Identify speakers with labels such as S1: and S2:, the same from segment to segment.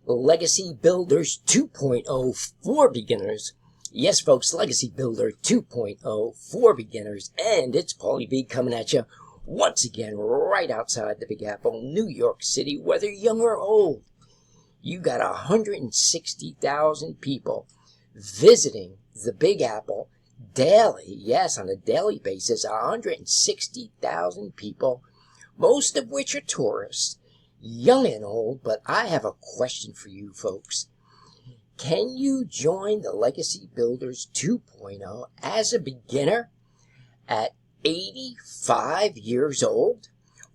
S1: Legacy Builders 2.0 for beginners. Yes, folks, Legacy Builder 2.0 for beginners, and it's Paulie B coming at you once again right outside the Big Apple, New York City, whether young or old. You got 160,000 people visiting the Big Apple daily. Yes, on a daily basis, 160,000 people, most of which are tourists, young and old. But I have a question for you folks. Can you join the Legacy Builders 2.0 as a beginner at 85 years old?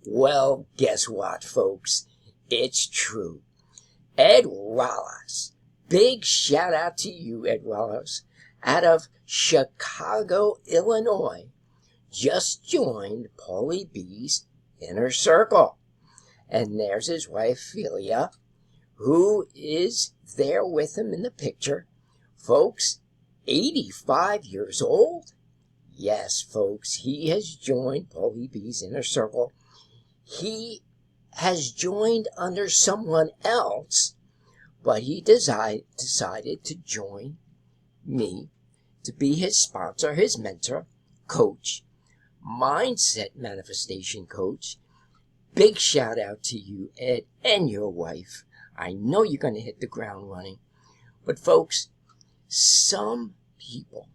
S1: Well, guess what, folks? It's true. Ed RALLOS. Big shout out to you, Ed RALLOS, out of Chicago, Illinois, just joined Paulie B's inner circle. And there's his wife, Philia, who is there with him in the picture. Folks, 85 years old? Yes, folks, he has joined Paulie B's inner circle. He has joined under someone else, but he decided to join me to be his sponsor, his mentor, coach, mindset manifestation coach. Big shout out to you, Ed, and your wife. I know you're going to hit the ground running. But folks, some people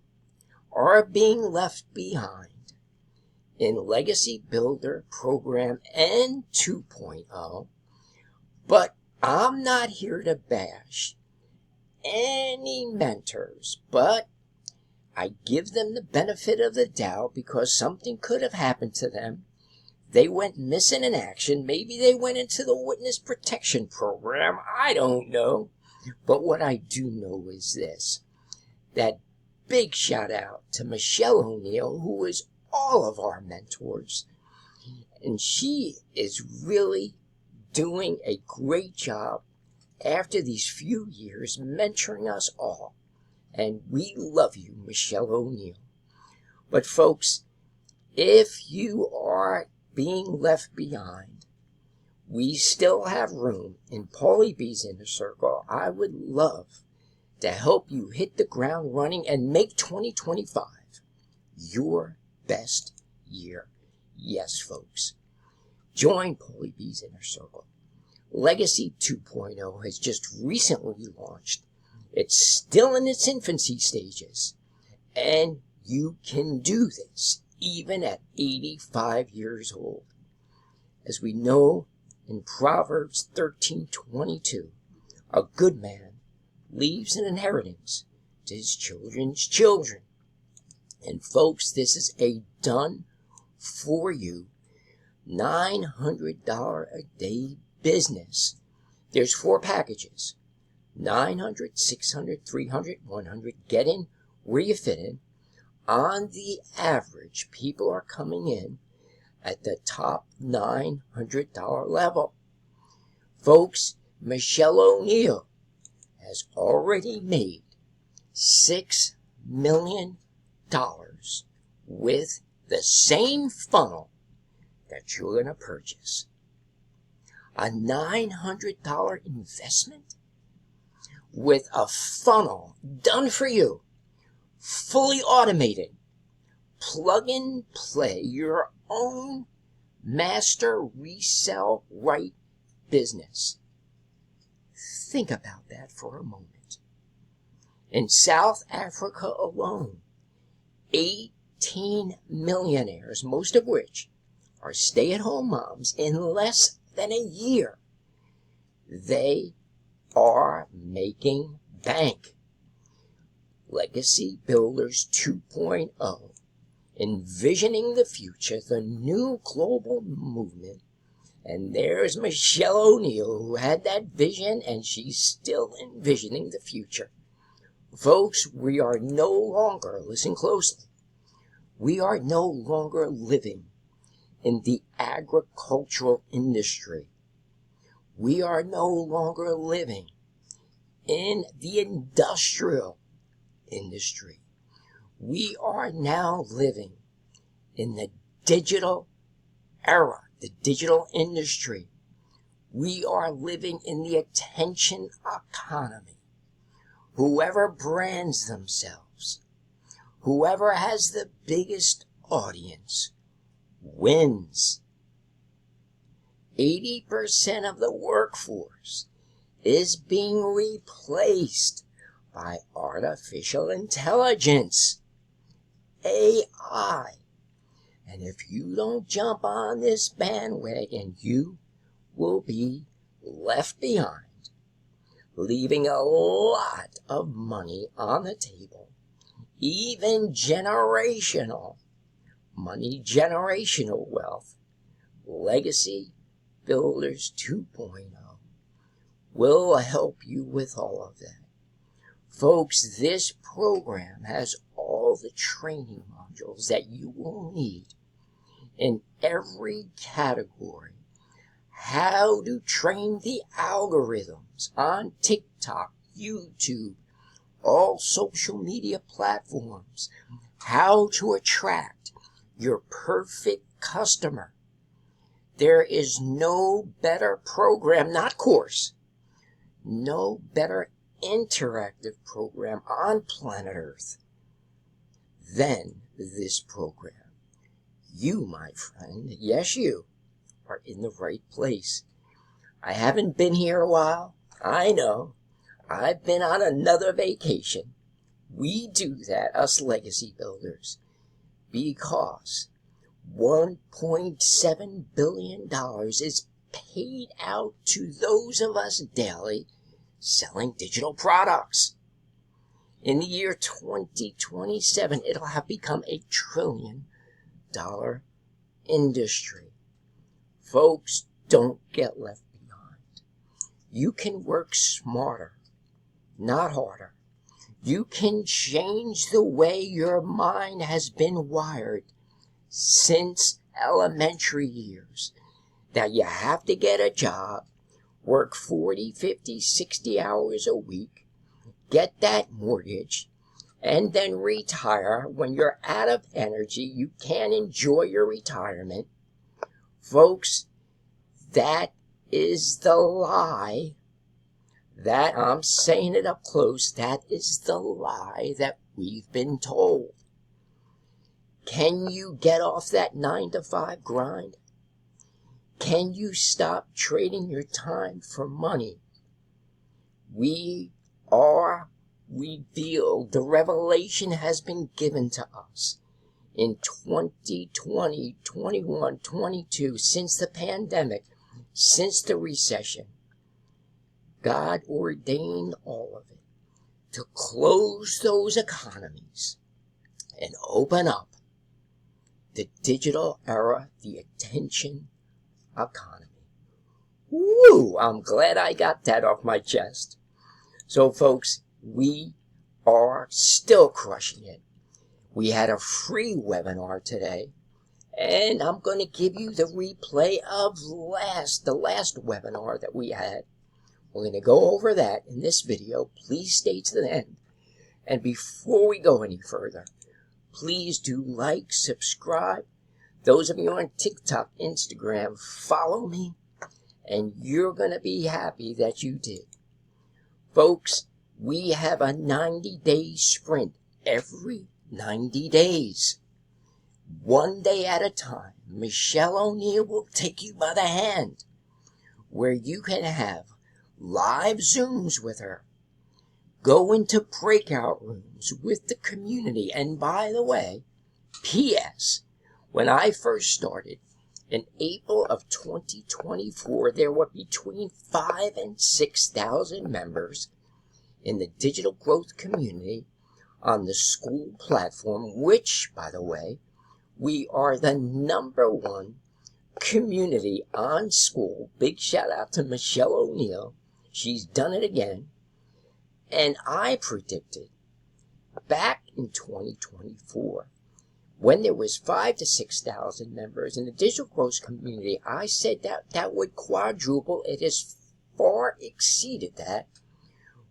S1: are being left behind in Legacy Builder Program and 2.0. But I'm not here to bash any mentors, but I give them the benefit of the doubt because something could have happened to them. They went missing in action. Maybe they went into the witness protection program. I don't know. But what I do know is this, that big shout out to Michelle O'Neill, who is all of our mentors. And she is really doing a great job after these few years mentoring us all. And we love you, Michelle O'Neill. But folks, if you are being left behind, we still have room in Paulie B's inner circle. I would love to help you hit the ground running and make 2025 your best year. Yes, folks. Join Paulie B's inner circle. Legacy 2.0 has just recently launched. It's still in its infancy stages, and you can do this even at 85 years old. As we know in Proverbs 13:22, a good man leaves an inheritance to his children's children. And folks, this is a done for you $900 a day business. There's 4 packages. 900, 600, 300, 100. Get in where you fit in. On the average, people are coming in at the top $900 level. Folks, Michelle O'Neill has already made $6 million with the same funnel that you're going to purchase. A $900 investment with a funnel done for you, fully automated, plug and play, your own master resell right business. Think about that for a moment. In South Africa alone, 18 millionaires, most of which are stay-at-home moms, in less than a year, they are making bank. Legacy Builders 2.0, envisioning the future, the new global movement. And there's Michelle O'Neill, who had that vision, and she's still envisioning the future. Folks, we are no longer, listen closely, we are no longer living in the agricultural industry. We are no longer living in the industrial industry. We are now living in the digital era, the digital industry. We are living in the attention economy. Whoever brands themselves, whoever has the biggest audience, wins. 80% of the workforce is being replaced by artificial intelligence, AI. And if you don't jump on this bandwagon, you will be left behind, leaving a lot of money on the table, even generational money, generational wealth. Legacy Builders 2.0 will help you with all of that. Folks, this program has all the training modules that you will need in every category. How to train the algorithms on TikTok, YouTube, all social media platforms. How to attract your perfect customer. There is no better program, not course, no better interactive program on planet Earth than this program. You, my friend, yes you, are in the right place. I haven't been here a while. I know. I've been on another vacation. We do that, us legacy builders, because $1.7 billion is paid out to those of us daily selling digital products. In the year 2027, it'll have become a $1 trillion industry. Folks, don't get left behind. You can work smarter, not harder. You can change the way your mind has been wired since elementary years. Now you have to get a job, work 40, 50, 60 hours a week, get that mortgage, and then retire. When you're out of energy, you can't enjoy your retirement. Folks, that is the lie. That, I'm saying it up close, that is the lie that we've been told. Can you get off that 9-to-5 grind? Can you stop trading your time for money? We are revealed. The revelation has been given to us in 2020, 21, 22, since the pandemic, since the recession. God ordained all of it to close those economies and open up the digital era, the attention economy. Woo! I'm glad I got that off my chest. So, folks, we are still crushing it. We had a free webinar today, and I'm going to give you the replay of the last webinar that we had. We're going to go over that in this video. Please stay to the end. And before we go any further, please do like, subscribe. Those of you on TikTok, Instagram, follow me, and you're going to be happy that you did. Folks, we have a 90-day sprint every 90 days. One day at a time. Michelle O'Neill will take you by the hand, where you can have live Zooms with her. Go into breakout rooms with the community. And by the way, P.S., when I first started in April of 2024, there were between 5,000 and 6,000 members in the digital growth community on the school platform, which, by the way, we are the #1 community on school. Big shout out to Michelle O'Neill. She's done it again. And I predicted back in 2024, when there was 5,000 to 6,000 members in the digital growth community, I said that would quadruple. It has far exceeded that.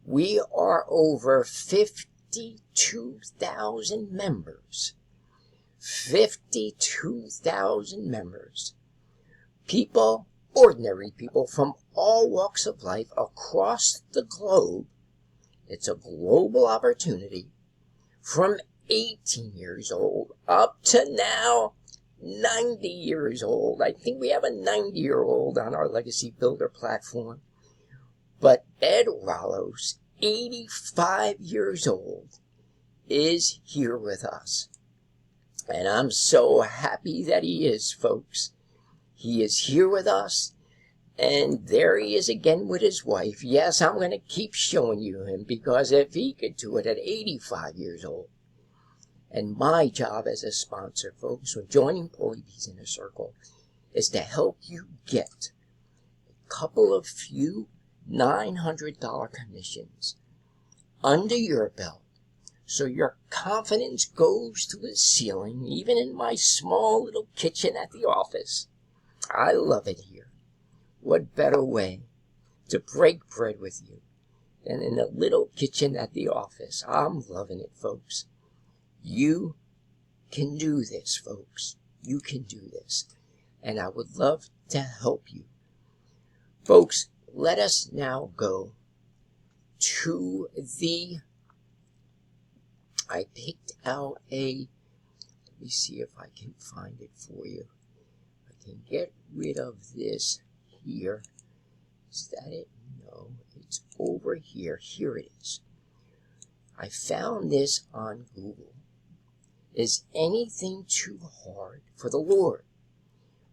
S1: We are over 52,000 members. 52,000 members. People, ordinary people from all walks of life across the globe. It's a global opportunity from 18 years old up to now 90 years old. I think we have a 90-year-old on our Legacy Builder platform. But Ed Rallos, 85 years old, is here with us. And I'm so happy that he is, folks. He is here with us. And there he is again with his wife. Yes, I'm going to keep showing you him, because if he could do it at 85 years old. And my job as a sponsor, folks, when joining Paulie B's Inner Circle, is to help you get a couple of few $900 commissions under your belt, so your confidence goes to the ceiling, even in my small little kitchen at the office. I love it here. What better way to break bread with you than in a little kitchen at the office? I'm loving it, folks. You can do this, folks. You can do this. And I would love to help you. Folks, let us now go to I picked out let me see if I can find it for you. I can get rid of this here. Is that it? No, it's over here. Here it is. I found this on Google. Is anything too hard for the Lord?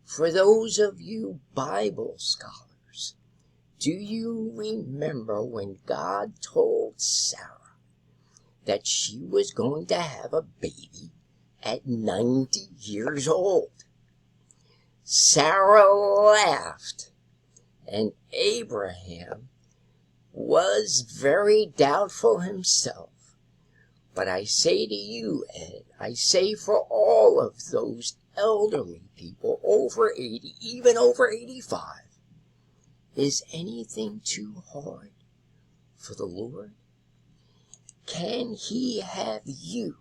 S1: For those of you Bible scholars, do you remember when God told Sarah that she was going to have a baby at 90 years old? Sarah laughed, and Abraham was very doubtful himself. But I say to you, Ed, I say for all of those elderly people over 80, even over 85, is anything too hard for the Lord? Can he have you?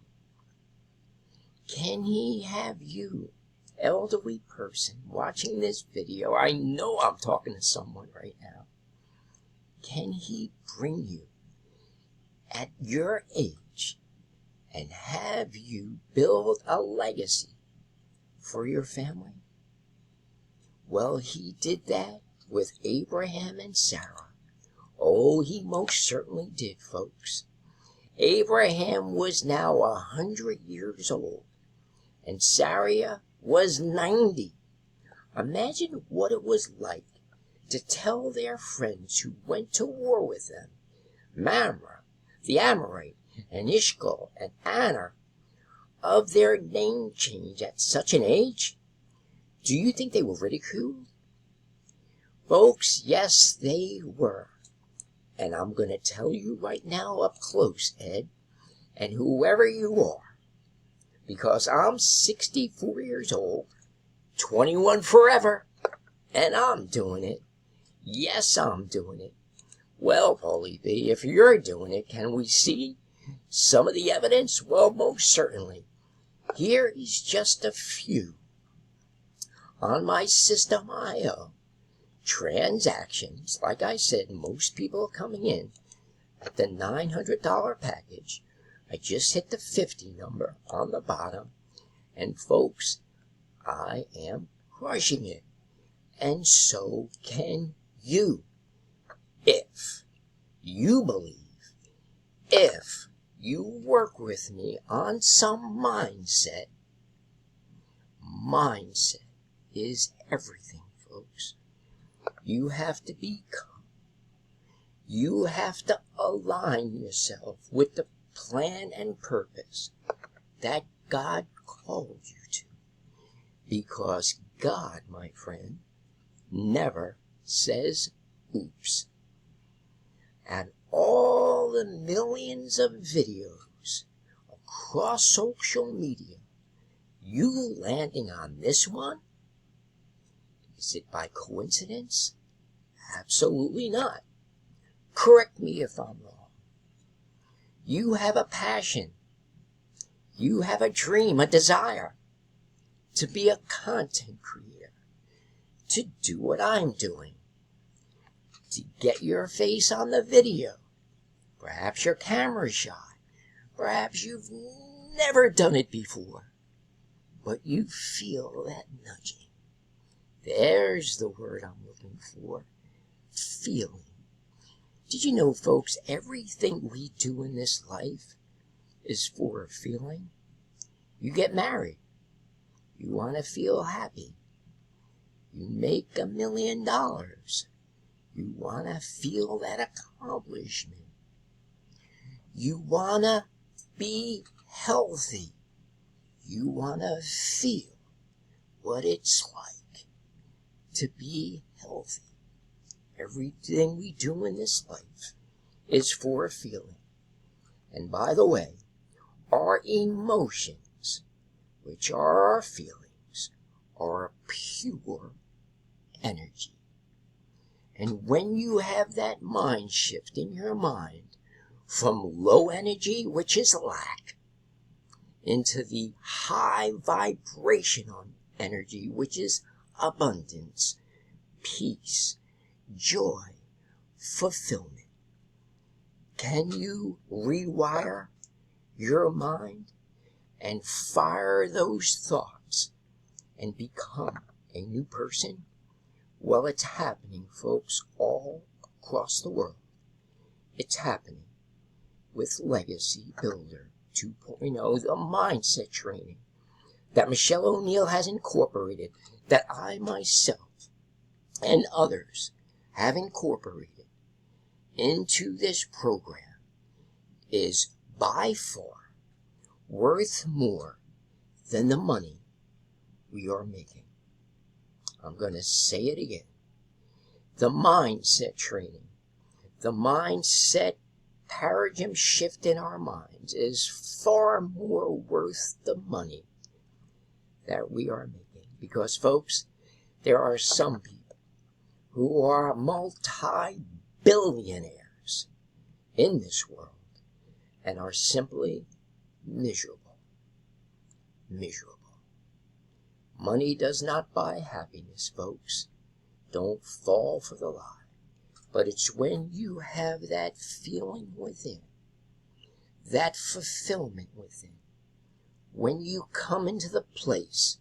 S1: Can he have you, elderly person watching this video? I know I'm talking to someone right now. Can he bring you at your age and have you build a legacy for your family? Well, he did that with Abraham and Sarah. Oh, he most certainly did, folks. Abraham was now 100 years old, and Sarah was 90. Imagine what it was like to tell their friends who went to war with them, Mamre, the Amorite, and Ishcal and Aner, of their name change at such an age. Do you think they were ridiculed? Folks, yes, they were. And I'm going to tell you right now up close, Ed, and whoever you are, because I'm 64 years old, 21 forever, and I'm doing it. Yes, I'm doing it. Well, Paulie B, if you're doing it, can we see some of the evidence? Well, most certainly. Here is just a few. On my system IO, transactions, like I said, most people are coming in at the $900 package. I just hit the 50 number on the bottom, and folks, I am crushing it. And so can you. If you believe, if you work with me on some mindset, mindset is everything, folks. You have to become. You have to align yourself with the plan and purpose that God called you to. Because God, my friend, never says oops. And all the millions of videos across social media, you landing on this one? Is it by coincidence? Absolutely not. Correct me if I'm wrong. You have a passion. You have a dream, a desire to be a content creator, to do what I'm doing. to get your face on the video. Perhaps your camera's shy. Perhaps you've never done it before. But you feel that nudging. There's the word I'm looking for. Feeling. Did you know, folks, everything we do in this life is for a feeling? You get married. You want to feel happy. You make $1 million. You want to feel that accomplishment. You want to be healthy. You want to feel what it's like to be healthy. Everything we do in this life is for a feeling. And by the way, our emotions, which are our feelings, are pure energy. And when you have that mind shift in your mind from low energy, which is lack, into the high vibrational energy, which is abundance, peace, joy, fulfillment. Can you rewire your mind and fire those thoughts and become a new person? Well, it's happening, folks, all across the world. It's happening with Legacy Builder 2.0, the mindset training that Michelle O'Neill has incorporated, that I myself and others have incorporated into this program, is by far worth more than the money we are making. I'm going to say it again. The mindset training, the mindset paradigm shift in our minds is far more worth the money that we are making. Because, folks, there are some people who are multi-billionaires in this world and are simply miserable. Miserable. Money does not buy happiness, folks. Don't fall for the lie. But it's when you have that feeling within, that fulfillment within, when you come into the place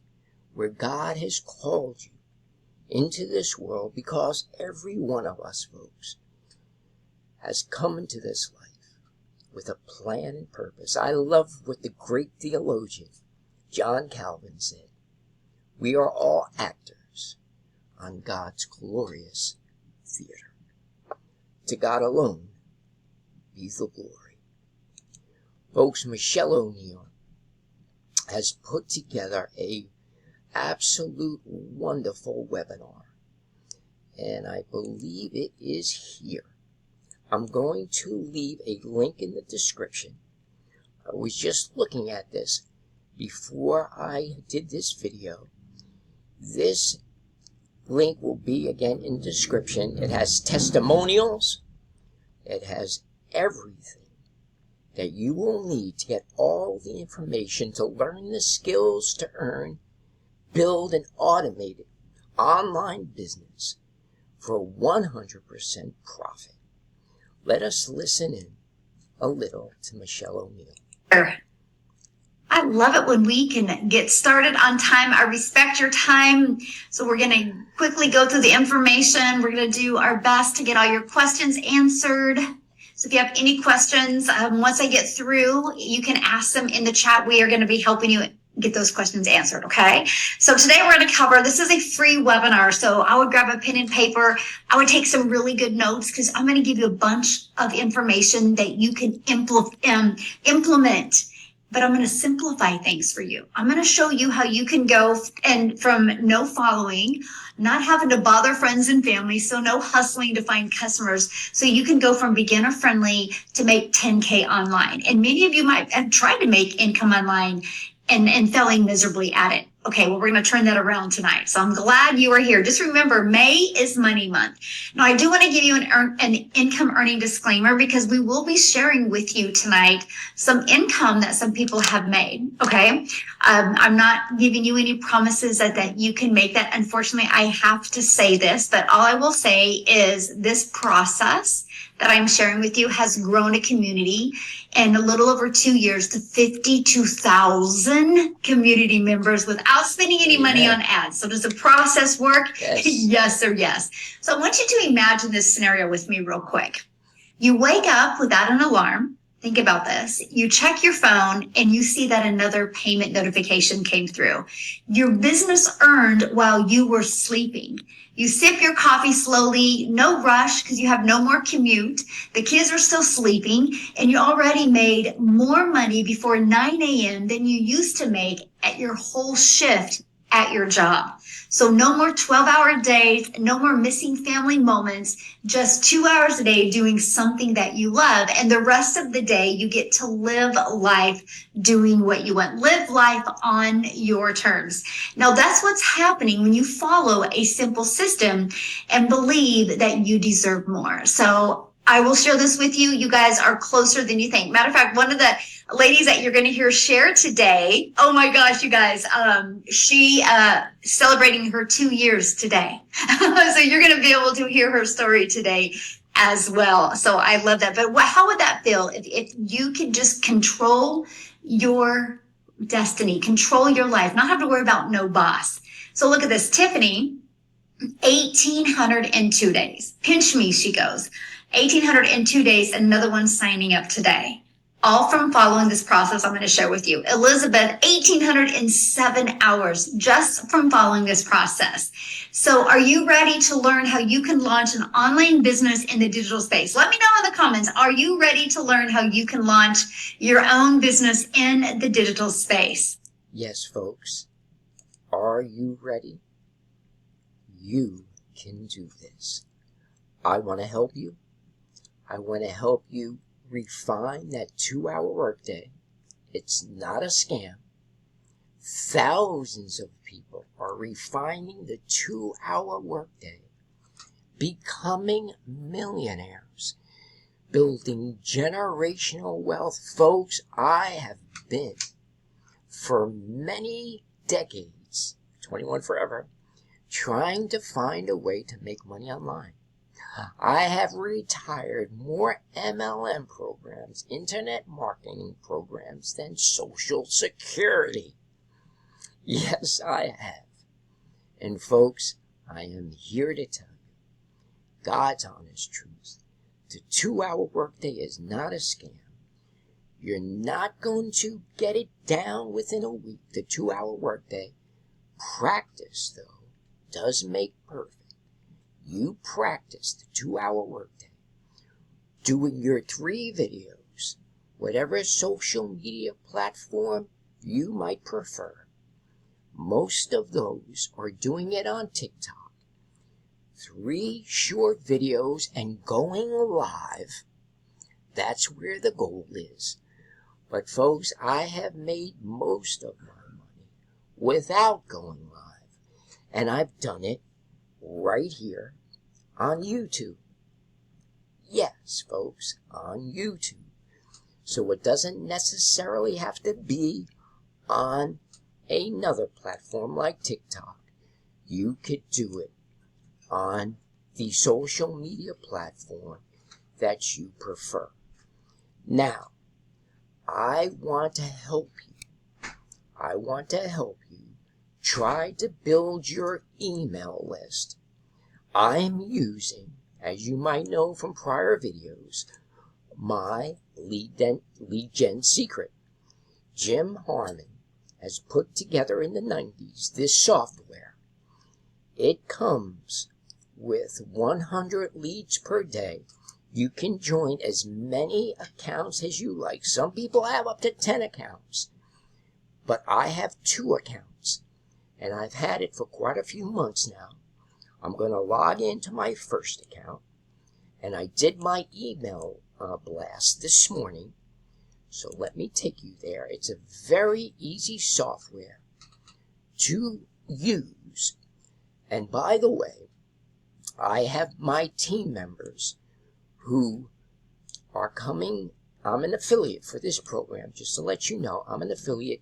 S1: where God has called you into this world, because every one of us, folks, has come into this life with a plan and purpose. I love what the great theologian John Calvin said. We are all actors on God's glorious theater. To God alone be the glory. Folks, Michelle O'Neill has put together a absolute wonderful webinar, and I believe it is here. I'm going to leave a link in the description. I was just looking at this before I did this video. This link will be again in the description. It has testimonials. It has everything that you will need to get all the information to learn the skills to earn, build an automated online business for 100% profit. Let us listen in a little to Michelle O'Neill.
S2: I love it when we can get started on time. I respect your time. So we're going to quickly go through the information. We're going to do our best to get all your questions answered. So if you have any questions, once I get through, you can ask them in the chat. We are going to be helping you get those questions answered, okay? So today we're going to cover, this is a free webinar, so I would grab a pen and paper. I would take some really good notes because I'm going to give you a bunch of information that you can implement. But I'm going to simplify things for you. I'm going to show you how you can go and from no following, not having to bother friends and family, so no hustling to find customers. So you can go from beginner friendly to make 10K online. And many of you might have tried to make income online and failing miserably at it. Okay, well, we're going to turn that around tonight. So I'm glad you are here. Just remember, May is money month. Now, I do want to give you an income earning disclaimer because we will be sharing with you tonight some income that some people have made. Okay. I'm not giving you any promises that you can make that. Unfortunately, I have to say this, but all I will say is this process that I'm sharing with you has grown a community in a little over 2 years to 52,000 community members without spending any money on ads. So does the process work?
S1: Yes.
S2: Yes or yes. So I want you to imagine this scenario with me real quick. You wake up without an alarm. Think about this. You check your phone and you see that another payment notification came through. Your business earned while you were sleeping. You sip your coffee slowly, no rush because you have no more commute. The kids are still sleeping and you already made more money before 9 a.m. than you used to make at your whole shift at your job. So no more 12-hour days, no more missing family moments, just 2 hours a day doing something that you love. And the rest of the day, you get to live life doing what you want. Live life on your terms. Now, that's what's happening when you follow a simple system and believe that you deserve more. So I will share this with you. You guys are closer than you think. Matter of fact, one of the ladies that you're going to hear share today, oh my gosh, you guys, she celebrating her 2 years today. So you're going to be able to hear her story today as well. So I love that. But how would that feel if you could just control your destiny, control your life, not have to worry about no boss? So look at this, Tiffany, 1,802 days. Pinch me, she goes. 1,802 days, another one signing up today. All from following this process I'm going to share with you. Elizabeth, 1,807 hours just from following this process. So are you ready to learn how you can launch an online business in the digital space? Let me know in the comments. Are you ready to learn how you can launch your own business in the digital space?
S1: Yes, folks. Are you ready? You can do this. I want to help you. I want to help you refine that 2-hour workday. It's not a scam. Thousands of people are refining the 2-hour workday, becoming millionaires, building generational wealth. Folks, I have been for many decades, 21 forever, trying to find a way to make money online. I have retired more MLM programs, internet marketing programs, than Social Security. Yes, I have. And folks, I am here to tell you God's honest truth. The 2-hour workday is not a scam. You're not going to get it down within a week, the 2-hour workday. Practice, though, does make perfect. You practice the 2-hour workday, doing your 3 videos, whatever social media platform you might prefer. Most of those are doing it on TikTok. 3 short videos and going live. That's where the goal is. But folks, I have made most of my money without going live. And I've done it right here on YouTube. Yes, folks, on YouTube. So it doesn't necessarily have to be on another platform like TikTok. You could do it on the social media platform that you prefer. Now, I want to help you. I want to help you try to build your email list. I'm using, as you might know from prior videos, my lead gen secret. Jim Harmon has put together in the 90s this software. It comes with 100 leads per day. You can join as many accounts as you like. Some people have up to 10 accounts, but I have 2 accounts, and I've had it for quite a few months now. I'm going to log into my first account, and I did my email blast this morning. So let me take you there. It's a very easy software to use. And by the way, I have my team members who are coming. I'm an affiliate for this program, just to let you know. I'm an affiliate.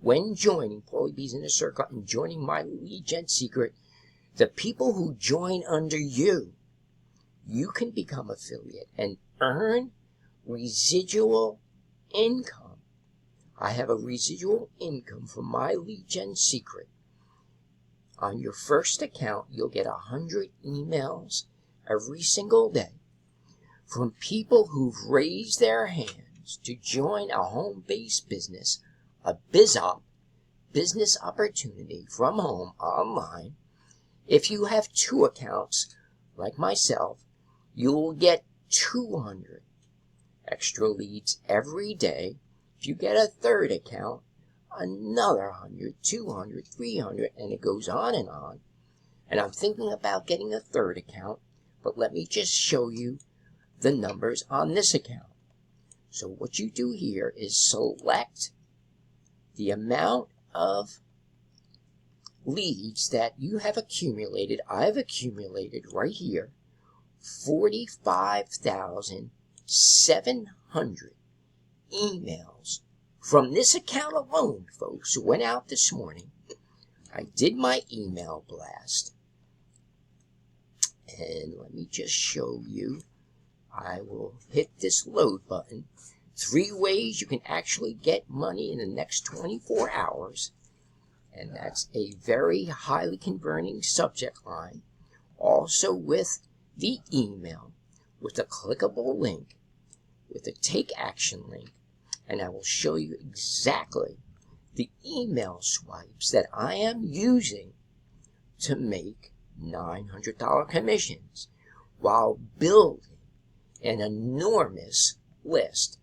S1: When joining Paulie B's Inner Circle and joining my Lead Gen Secret, the people who join under you, you can become affiliate and earn residual income. I have a residual income from my Lead Gen Secret. On your first account, you'll get 100 emails every single day from people who've raised their hands to join a home-based business, a BizOp, business opportunity from home online. If you have 2 accounts, like myself, you'll get 200 extra leads every day. If you get a 3rd account, another 100, 200, 300, and it goes on. And I'm thinking about getting a 3rd account, but let me just show you the numbers on this account. So what you do here is select the amount of leads that you have accumulated. I've accumulated right here 45,700 emails from this account alone, folks, who went out this morning. I did my email blast. And let me just show you. I will hit this load button. 3 ways you can actually get money in the next 24 hours. And that's a very highly converting subject line. Also with the email, with a clickable link, with a take action link. And I will show you exactly the email swipes that I am using to make $900 commissions while building an enormous list.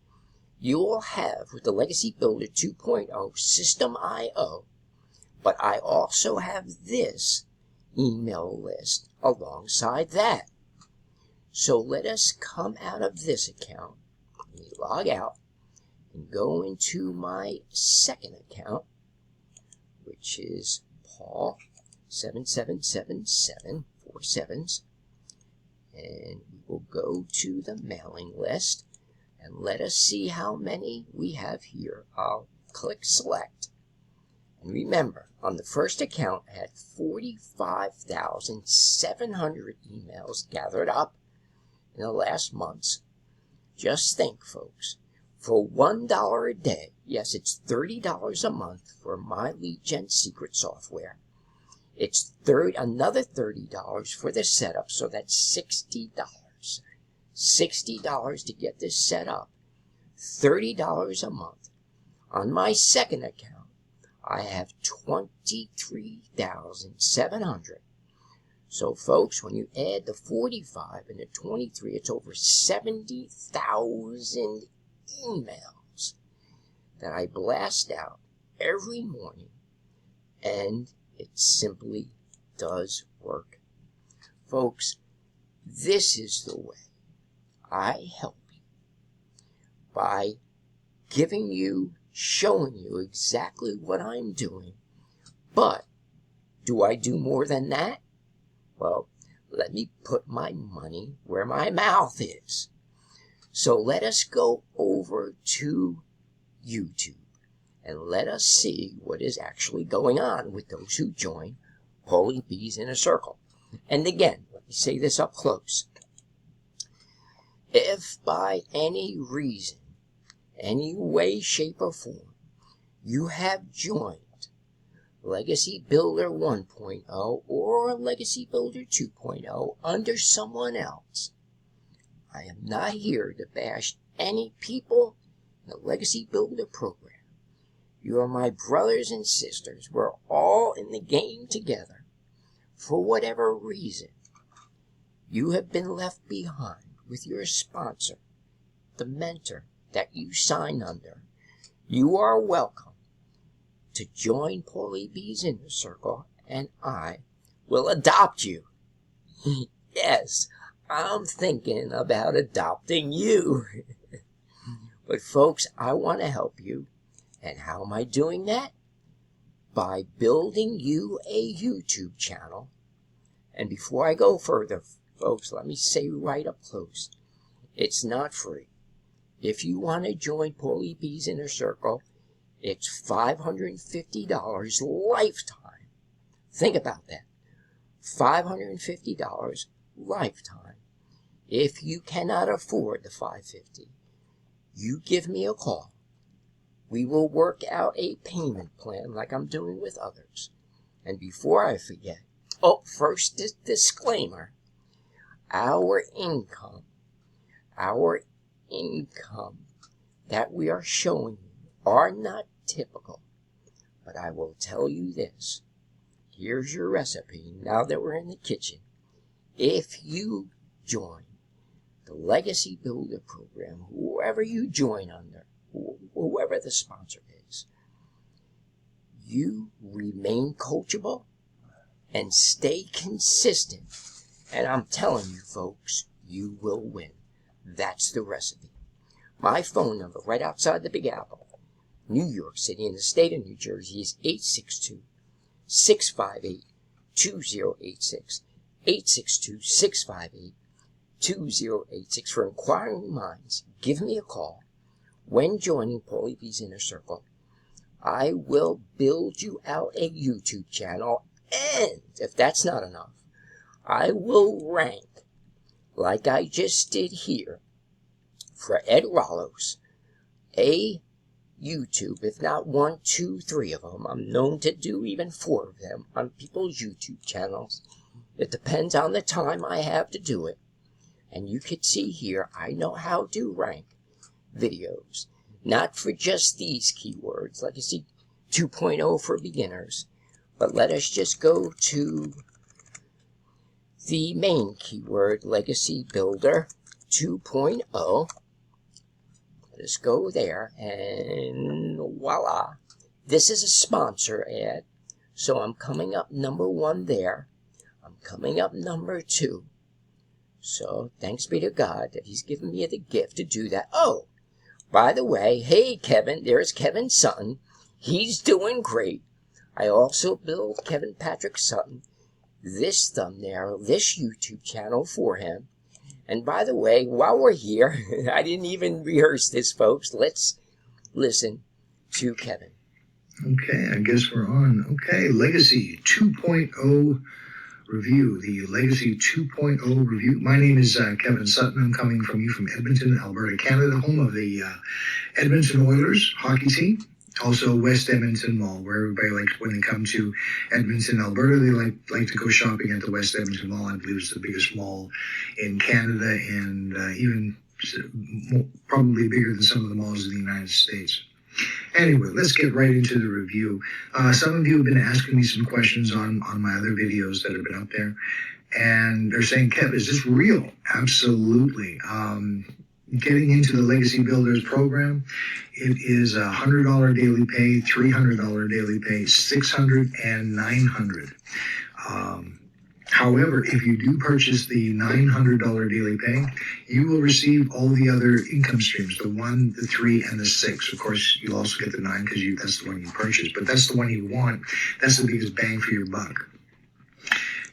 S1: You will have with the Legacy Builder 2.0 System IO, but I also have this email list alongside that. So let us come out of this account, let me log out, and go into my 2nd account, which is Paul 7777, 4 7s, and we will go to the mailing list, and let us see how many we have here. I'll click select, and remember, on the first account, I had 45,700 emails gathered up in the last months. Just think, folks, for $1 a day, yes, it's $30 a month for my Lead Gen Secret software. It's another $30 for the setup, so that's $60. $60 to get this set up. $30 a month. On my 2nd account, I have 23,700. So, folks, when you add the 45 and the 23, it's over 70,000 emails that I blast out every morning, and it simply does work. Folks, this is the way I help you, by giving you, showing you exactly what I'm doing. But do I do more than that? Well, let me put my money where my mouth is. So let us go over to YouTube and let us see what is actually going on with those who join Paulie B's Inner Circle. And again, let me say this up close. If by any reason, any way, shape, or form, you have joined Legacy Builder 1.0 or Legacy Builder 2.0 under someone else, I am not here to bash any people in the Legacy Builder program. You are my brothers and sisters. We're all in the game together. For whatever reason, you have been left behind with your sponsor, the mentor that you sign under. You are welcome to join Paulie B's Inner Circle, and I will adopt you. Yes, I'm thinking about adopting you. But folks, I want to help you. And how am I doing that? by building you a YouTube channel. And before I go further, folks, let me say right up close, it's not free. If you want to join Paulie B's Inner Circle, it's $550 lifetime. Think about that. $550 lifetime. If you cannot afford the $550, you give me a call. We will work out a payment plan like I'm doing with others. And before I forget, first this disclaimer. Our income that we are showing you are not typical. But I will tell you this. Here's your recipe now that we're in the kitchen. If you join the Legacy Builder program, whoever you join under, whoever the sponsor is, you remain coachable and stay consistent. And I'm telling you, folks, you will win. That's the recipe. My phone number right outside the Big Apple, New York City, in the state of New Jersey is 862-658-2086. 862-658-2086. For inquiring minds, give me a call. When joining Paulie B's Inner Circle, I will build you out a YouTube channel, and if that's not enough, I will rank, like I just did here, for Ed Rallos, a YouTube, if not 1, 2, 3 of them. I'm known to do even 4 of them on people's YouTube channels. It depends on the time I have to do it. And you can see here, I know how to rank videos. Not for just these keywords, like you see 2.0 for beginners. But let us just go to the main keyword, Legacy Builder 2.0. Let us go there, and voila. This is a sponsor ad, so I'm coming up number 1 there. I'm coming up number 2. So thanks be to God that he's given me the gift to do that. Oh, by the way, hey Kevin, there's Kevin Sutton. He's doing great. I also built Kevin Patrick Sutton this thumbnail, this YouTube channel for him. And by the way, while we're here, I didn't even rehearse this, folks. Let's listen to Kevin.
S3: Okay, I guess we're on. Okay, Legacy 2.0 review, the Legacy 2.0 review. My name is Kevin Sutton. I'm coming from Edmonton, Alberta, Canada, home of the Edmonton Oilers hockey team. Also West Edmonton Mall, where everybody likes, when they come to Edmonton, Alberta, they like to go shopping at the West Edmonton Mall. I believe it's the biggest mall in Canada, and even probably bigger than some of the malls in the United States. Anyway, let's get right into the review. Some of you have been asking me some questions on my other videos that have been up there, and they're saying, Kev, is this real? Absolutely. Getting into the Legacy Builders program, it is $100 daily pay, $300 daily pay, $600 and $900. However, if you do purchase the $900 daily pay, you will receive all the other income streams, the 1, the 3, and the 6. Of course, you'll also get the 9 because that's the one you purchased, but that's the one you want. That's the biggest bang for your buck.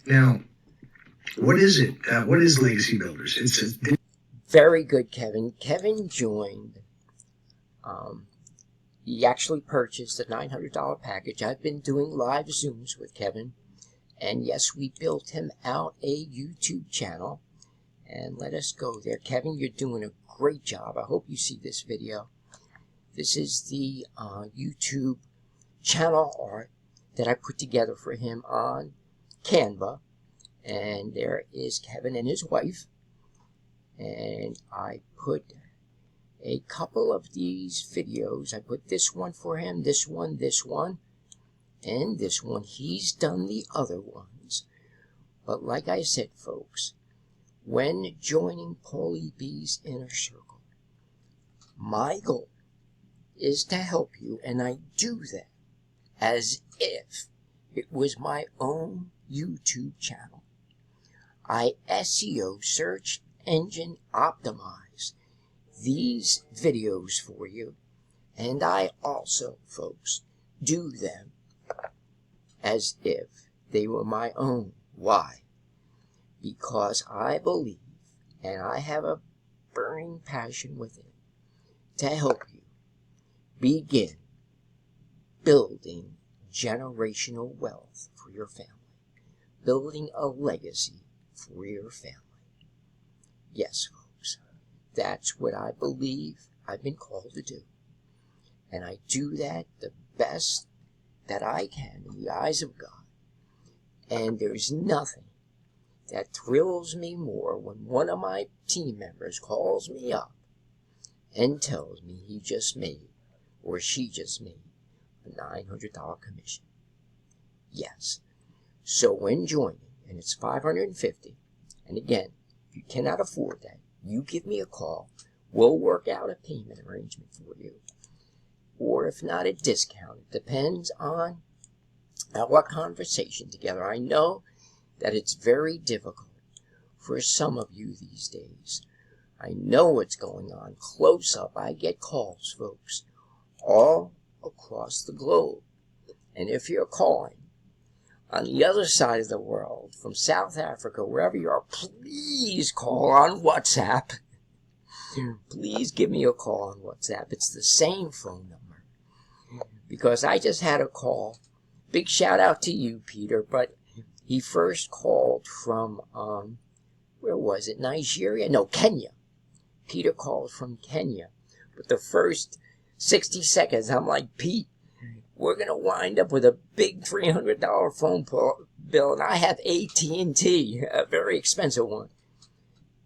S3: Now, what is it? What is Legacy Builders?
S1: Very good, Kevin. Kevin joined. He actually purchased a $900 package. I've been doing live Zooms with Kevin. And yes, we built him out a YouTube channel. And let us go there. Kevin, you're doing a great job. I hope you see this video. This is the YouTube channel art that I put together for him on Canva. And there is Kevin and his wife. And I put a couple of these videos. I put this one for him, this one, and this one. He's done the other ones. But like I said, folks, when joining Paulie B's Inner Circle, my goal is to help you, and I do that as if it was my own YouTube channel. I SEO, search engine optimize, these videos for you, and I also, folks, do them as if they were my own. Why? Because I believe, and I have a burning passion within, to help you begin building generational wealth for your family, building a legacy for your family. Yes, folks, that's what I believe I've been called to do. And I do that the best that I can in the eyes of God. And there's nothing that thrills me more when one of my team members calls me up and tells me he just made, or she just made, a $900 commission. Yes. So when joining, and it's $550, and again, if you cannot afford that, you give me a call. We'll work out a payment arrangement for you. Or if not, a discount. It depends on our conversation together. I know that it's very difficult for some of you these days. I know what's going on. Close up, I get calls, folks, all across the globe. And if you're calling on the other side of the world, from South Africa, wherever you are, please call on WhatsApp. Please give me a call on WhatsApp. It's the same phone number. Because I just had a call. Big shout out to you, Peter, but he first called from, where was it? Nigeria? No, Kenya. Peter called from Kenya. But the first 60 seconds, I'm like, Pete, we're going to wind up with a big $300 phone bill, and I have AT&T, a very expensive one.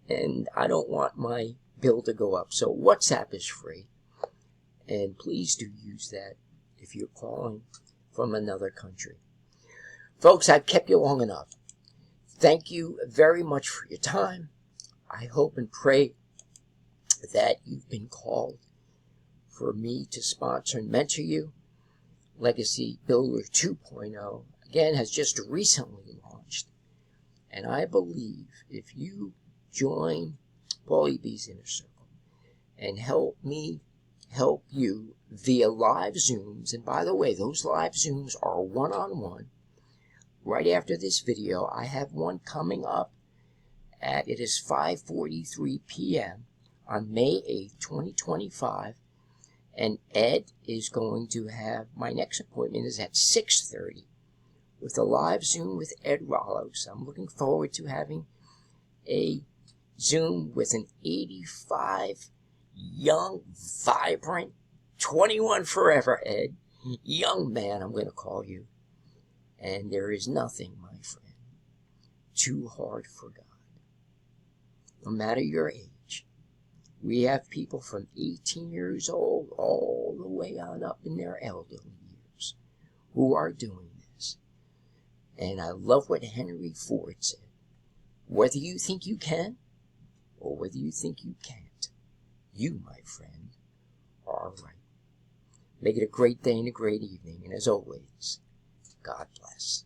S1: And I don't want my bill to go up. So WhatsApp is free. And please do use that if you're calling from another country. Folks, I've kept you long enough. Thank you very much for your time. I hope and pray that you've been called for me to sponsor and mentor you. Legacy Builder 2.0, again, has just recently launched. And I believe if you join Paulie B's Inner Circle and help me help you via live Zooms, and by the way, those live Zooms are one-on-one. Right after this video, I have one coming up it is 5:43 p.m. on May 8th, 2025, and Ed is going to have, my next appointment is at 6:30 with a live Zoom with Ed RALLOS. I'm looking forward to having a Zoom with an 85 young, vibrant, 21 forever, Ed. Young man, I'm going to call you. And there is nothing, my friend, too hard for God. No matter your age. We have people from 18 years old all the way on up in their elderly years who are doing this. And I love what Henry Ford said. Whether you think you can or whether you think you can't, you, my friend, are right. Make it a great day and a great evening. And as always, God bless.